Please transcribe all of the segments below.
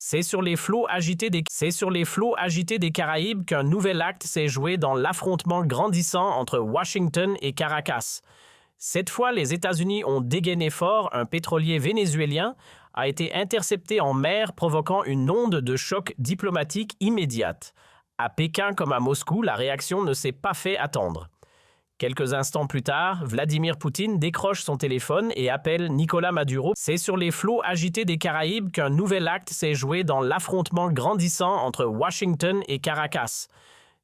C'est sur les flots agités des Caraïbes qu'un nouvel acte s'est joué dans l'affrontement grandissant entre Washington et Caracas. Cette fois, les États-Unis ont dégainé fort. Un pétrolier vénézuélien a été intercepté en mer, provoquant une onde de choc diplomatique immédiate. À Pékin comme à Moscou, la réaction ne s'est pas fait attendre. Quelques instants plus tard, Vladimir Poutine décroche son téléphone et appelle Nicolás Maduro. C'est sur les flots agités des Caraïbes qu'un nouvel acte s'est joué dans l'affrontement grandissant entre Washington et Caracas.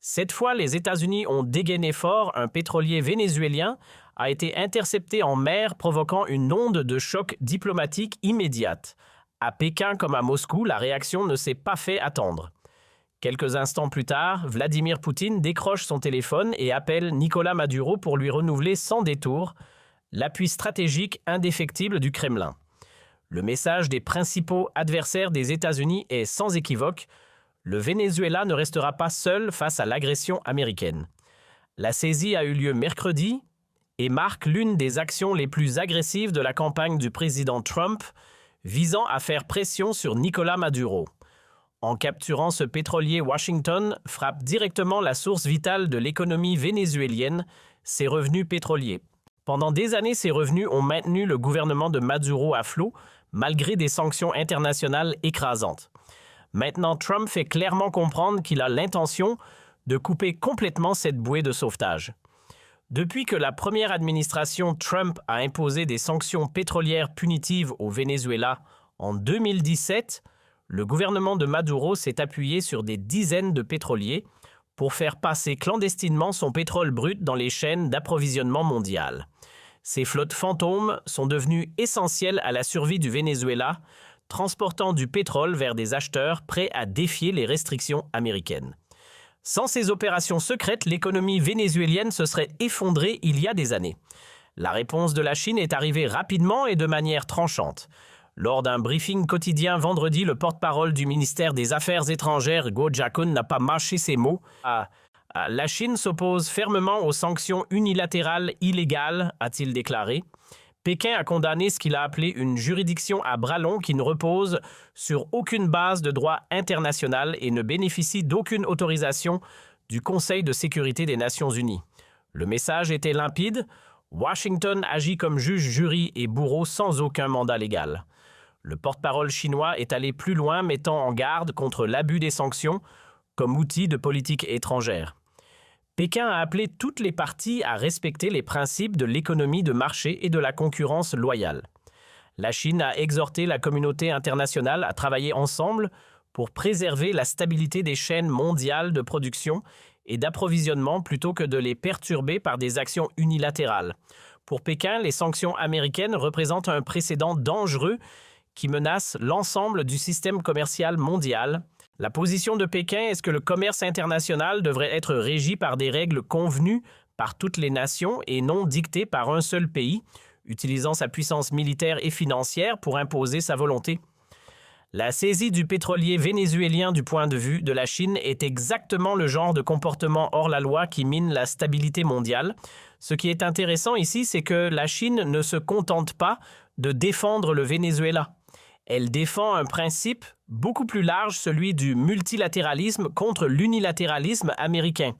Cette fois, les États-Unis ont dégainé fort. Un pétrolier vénézuélien a été intercepté en mer, provoquant une onde de choc diplomatique immédiate. À Pékin comme à Moscou, la réaction ne s'est pas fait attendre. Quelques instants plus tard, Vladimir Poutine décroche son téléphone et appelle Nicolás Maduro pour lui renouveler sans détour l'appui stratégique indéfectible du Kremlin. Le message des principaux adversaires des États-Unis est sans équivoque: le Venezuela ne restera pas seul face à l'agression américaine. La saisie a eu lieu mercredi et marque l'une des actions les plus agressives de la campagne du président Trump, visant à faire pression sur Nicolás Maduro. En capturant ce pétrolier, Washington frappe directement la source vitale de l'économie vénézuélienne, ses revenus pétroliers. Pendant des années, ces revenus ont maintenu le gouvernement de Maduro à flot, malgré des sanctions internationales écrasantes. Maintenant, Trump fait clairement comprendre qu'il a l'intention de couper complètement cette bouée de sauvetage. Depuis que la première administration Trump a imposé des sanctions pétrolières punitives au Venezuela en 2017, le gouvernement de Maduro s'est appuyé sur des dizaines de pétroliers pour faire passer clandestinement son pétrole brut dans les chaînes d'approvisionnement mondiales. Ces flottes fantômes sont devenues essentielles à la survie du Venezuela, transportant du pétrole vers des acheteurs prêts à défier les restrictions américaines. Sans ces opérations secrètes, l'économie vénézuélienne se serait effondrée il y a des années. La réponse de la Chine est arrivée rapidement et de manière tranchante. Lors d'un briefing quotidien vendredi, le porte-parole du ministère des Affaires étrangères, Guo Jiakun, n'a pas mâché ses mots. La Chine s'oppose fermement aux sanctions unilatérales illégales, a-t-il déclaré. Pékin a condamné ce qu'il a appelé une juridiction à bras longs qui ne repose sur aucune base de droit international et ne bénéficie d'aucune autorisation du Conseil de sécurité des Nations Unies. Le message était limpide. Washington agit comme juge, jury et bourreau sans aucun mandat légal. Le porte-parole chinois est allé plus loin, mettant en garde contre l'abus des sanctions comme outil de politique étrangère. Pékin a appelé toutes les parties à respecter les principes de l'économie de marché et de la concurrence loyale. La Chine a exhorté la communauté internationale à travailler ensemble pour préserver la stabilité des chaînes mondiales de production et d'approvisionnement plutôt que de les perturber par des actions unilatérales. Pour Pékin, les sanctions américaines représentent un précédent dangereux qui menace l'ensemble du système commercial mondial. La position de Pékin est que le commerce international devrait être régi par des règles convenues par toutes les nations et non dictées par un seul pays, utilisant sa puissance militaire et financière pour imposer sa volonté. La saisie du pétrolier vénézuélien du point de vue de la Chine est exactement le genre de comportement hors la loi qui mine la stabilité mondiale. Ce qui est intéressant ici, c'est que la Chine ne se contente pas de défendre le Venezuela. Elle défend un principe beaucoup plus large, celui du multilatéralisme contre l'unilatéralisme américain.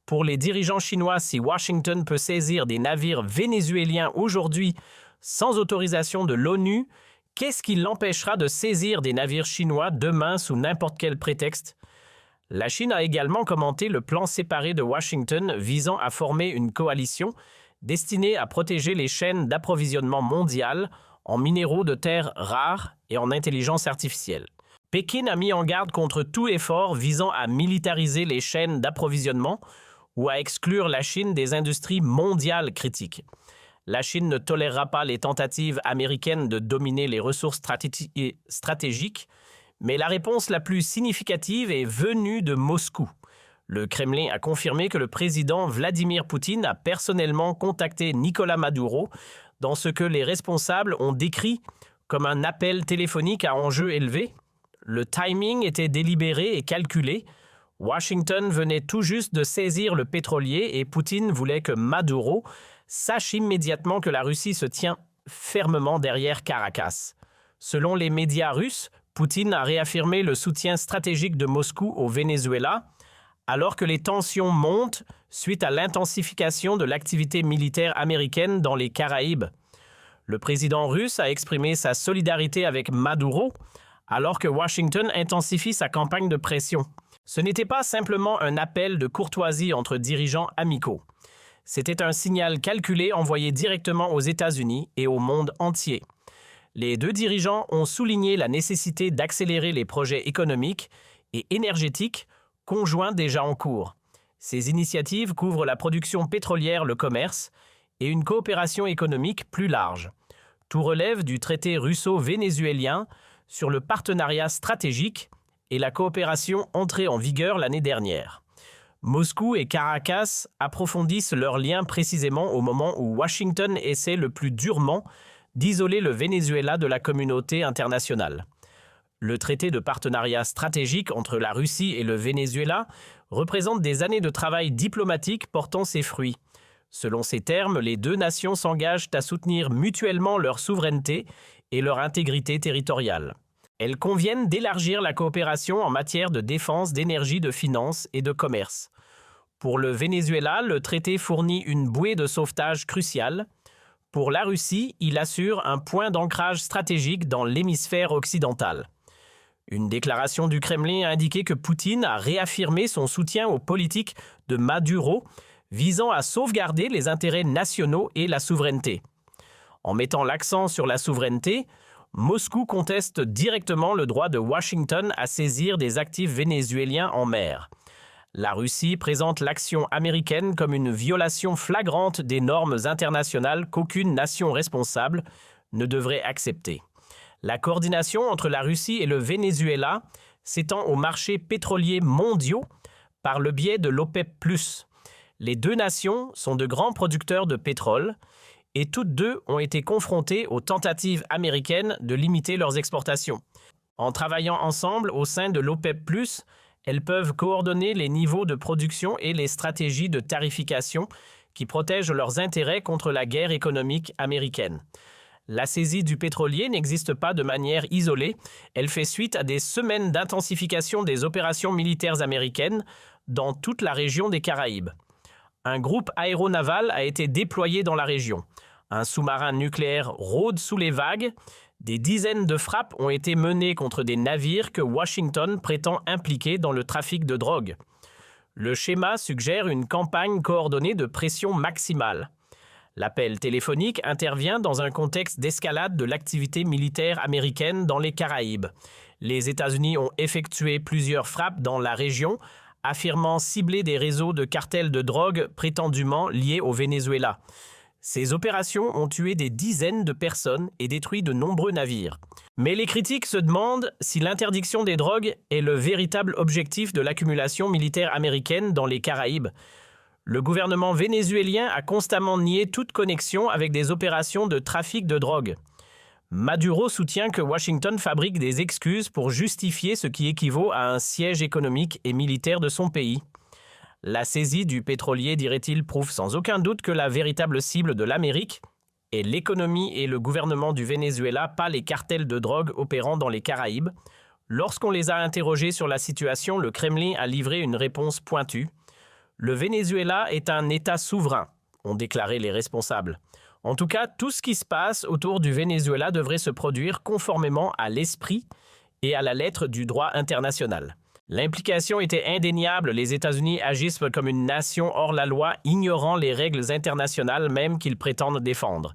Pour les dirigeants chinois, si Washington peut saisir des navires vénézuéliens aujourd'hui sans autorisation de l'ONU, qu'est-ce qui l'empêchera de saisir des navires chinois demain sous n'importe quel prétexte? La Chine a également commenté le plan séparé de Washington visant à former une coalition destinée à protéger les chaînes d'approvisionnement mondiales en minéraux de terres rares et en intelligence artificielle. Pékin a mis en garde contre tout effort visant à militariser les chaînes d'approvisionnement ou à exclure la Chine des industries mondiales critiques. La Chine ne tolérera pas les tentatives américaines de dominer les ressources stratégiques, mais la réponse la plus significative est venue de Moscou. Le Kremlin a confirmé que le président Vladimir Poutine a personnellement contacté Nicolás Maduro dans ce que les responsables ont décrit comme un appel téléphonique à enjeu élevé. Le timing était délibéré et calculé. Washington venait tout juste de saisir le pétrolier et Poutine voulait que Maduro sache immédiatement que la Russie se tient fermement derrière Caracas. Selon les médias russes, Poutine a réaffirmé le soutien stratégique de Moscou au Venezuela, alors que les tensions montent suite à l'intensification de l'activité militaire américaine dans les Caraïbes. Le président russe a exprimé sa solidarité avec Maduro, alors que Washington intensifie sa campagne de pression. Ce n'était pas simplement un appel de courtoisie entre dirigeants amicaux. C'était un signal calculé envoyé directement aux États-Unis et au monde entier. Les deux dirigeants ont souligné la nécessité d'accélérer les projets économiques et énergétiques conjoints déjà en cours. Ces initiatives couvrent la production pétrolière, le commerce et une coopération économique plus large. Tout relève du traité russo-vénézuélien sur le partenariat stratégique et la coopération entrée en vigueur l'année dernière. Moscou et Caracas approfondissent leurs liens précisément au moment où Washington essaie le plus durement d'isoler le Venezuela de la communauté internationale. Le traité de partenariat stratégique entre la Russie et le Venezuela représente des années de travail diplomatique portant ses fruits. Selon ces termes, les deux nations s'engagent à soutenir mutuellement leur souveraineté et leur intégrité territoriale. Elles conviennent d'élargir la coopération en matière de défense, d'énergie, de finances et de commerce. Pour le Venezuela, le traité fournit une bouée de sauvetage cruciale. Pour la Russie, il assure un point d'ancrage stratégique dans l'hémisphère occidental. Une déclaration du Kremlin a indiqué que Poutine a réaffirmé son soutien aux politiques de Maduro visant à sauvegarder les intérêts nationaux et la souveraineté. En mettant l'accent sur la souveraineté, Moscou conteste directement le droit de Washington à saisir des actifs vénézuéliens en mer. La Russie présente l'action américaine comme une violation flagrante des normes internationales qu'aucune nation responsable ne devrait accepter. La coordination entre la Russie et le Venezuela s'étend aux marchés pétroliers mondiaux par le biais de l'OPEP+. Les deux nations sont de grands producteurs de pétrole et toutes deux ont été confrontées aux tentatives américaines de limiter leurs exportations. En travaillant ensemble au sein de l'OPEP+, elles peuvent coordonner les niveaux de production et les stratégies de tarification qui protègent leurs intérêts contre la guerre économique américaine. La saisie du pétrolier n'existe pas de manière isolée, elle fait suite à des semaines d'intensification des opérations militaires américaines dans toute la région des Caraïbes. Un groupe aéronaval a été déployé dans la région. Un sous-marin nucléaire rôde sous les vagues. Des dizaines de frappes ont été menées contre des navires que Washington prétend impliquer dans le trafic de drogue. Le schéma suggère une campagne coordonnée de pression maximale. L'appel téléphonique intervient dans un contexte d'escalade de l'activité militaire américaine dans les Caraïbes. Les États-Unis ont effectué plusieurs frappes dans la région, affirmant cibler des réseaux de cartels de drogue prétendument liés au Venezuela. Ces opérations ont tué des dizaines de personnes et détruit de nombreux navires. Mais les critiques se demandent si l'interdiction des drogues est le véritable objectif de l'accumulation militaire américaine dans les Caraïbes. Le gouvernement vénézuélien a constamment nié toute connexion avec des opérations de trafic de drogue. Maduro soutient que Washington fabrique des excuses pour justifier ce qui équivaut à un siège économique et militaire de son pays. La saisie du pétrolier, dirait-il, prouve sans aucun doute que la véritable cible de l'Amérique est l'économie et le gouvernement du Venezuela, pas les cartels de drogue opérant dans les Caraïbes. Lorsqu'on les a interrogés sur la situation, le Kremlin a livré une réponse pointue. Le Venezuela est un État souverain, ont déclaré les responsables. En tout cas, tout ce qui se passe autour du Venezuela devrait se produire conformément à l'esprit et à la lettre du droit international. L'implication était indéniable, les États-Unis agissent comme une nation hors la loi, ignorant les règles internationales même qu'ils prétendent défendre.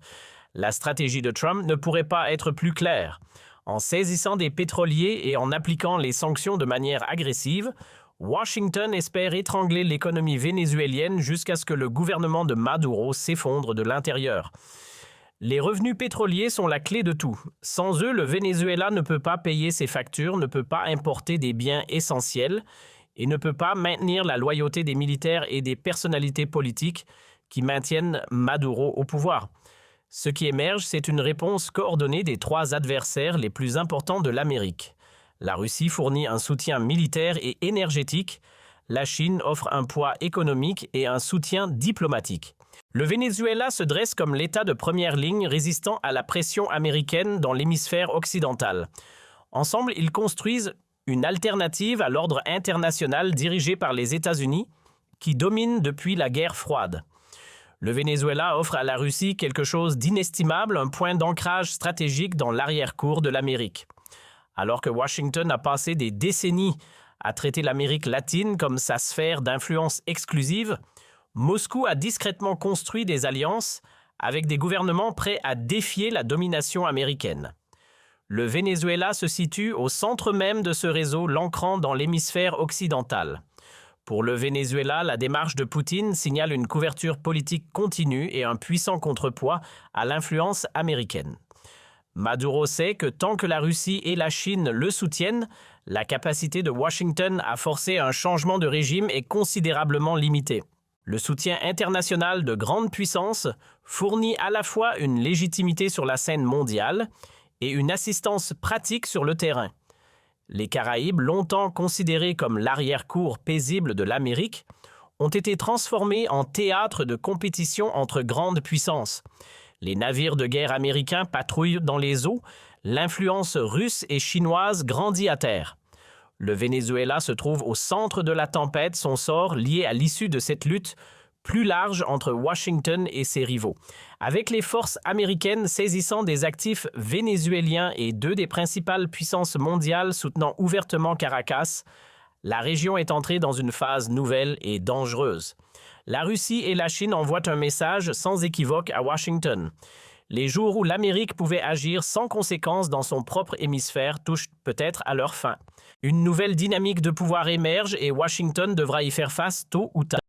La stratégie de Trump ne pourrait pas être plus claire. En saisissant des pétroliers et en appliquant les sanctions de manière agressive, Washington espère étrangler l'économie vénézuélienne jusqu'à ce que le gouvernement de Maduro s'effondre de l'intérieur. Les revenus pétroliers sont la clé de tout. Sans eux, le Venezuela ne peut pas payer ses factures, ne peut pas importer des biens essentiels et ne peut pas maintenir la loyauté des militaires et des personnalités politiques qui maintiennent Maduro au pouvoir. Ce qui émerge, c'est une réponse coordonnée des trois adversaires les plus importants de l'Amérique. La Russie fournit un soutien militaire et énergétique. La Chine offre un poids économique et un soutien diplomatique. Le Venezuela se dresse comme l'État de première ligne résistant à la pression américaine dans l'hémisphère occidental. Ensemble, ils construisent une alternative à l'ordre international dirigé par les États-Unis, qui domine depuis la guerre froide. Le Venezuela offre à la Russie quelque chose d'inestimable, un point d'ancrage stratégique dans l'arrière-cour de l'Amérique. Alors que Washington a passé des décennies à traiter l'Amérique latine comme sa sphère d'influence exclusive, Moscou a discrètement construit des alliances avec des gouvernements prêts à défier la domination américaine. Le Venezuela se situe au centre même de ce réseau, l'ancrant dans l'hémisphère occidental. Pour le Venezuela, la démarche de Poutine signale une couverture politique continue et un puissant contrepoids à l'influence américaine. Maduro sait que tant que la Russie et la Chine le soutiennent, la capacité de Washington à forcer un changement de régime est considérablement limitée. Le soutien international de grandes puissances fournit à la fois une légitimité sur la scène mondiale et une assistance pratique sur le terrain. Les Caraïbes, longtemps considérés comme l'arrière-cour paisible de l'Amérique, ont été transformés en théâtre de compétition entre grandes puissances. Les navires de guerre américains patrouillent dans les eaux, l'influence russe et chinoise grandit à terre. Le Venezuela se trouve au centre de la tempête, son sort lié à l'issue de cette lutte plus large entre Washington et ses rivaux. Avec les forces américaines saisissant des actifs vénézuéliens et deux des principales puissances mondiales soutenant ouvertement Caracas, la région est entrée dans une phase nouvelle et dangereuse. La Russie et la Chine envoient un message sans équivoque à Washington. Les jours où l'Amérique pouvait agir sans conséquence dans son propre hémisphère touchent peut-être à leur fin. Une nouvelle dynamique de pouvoir émerge et Washington devra y faire face tôt ou tard.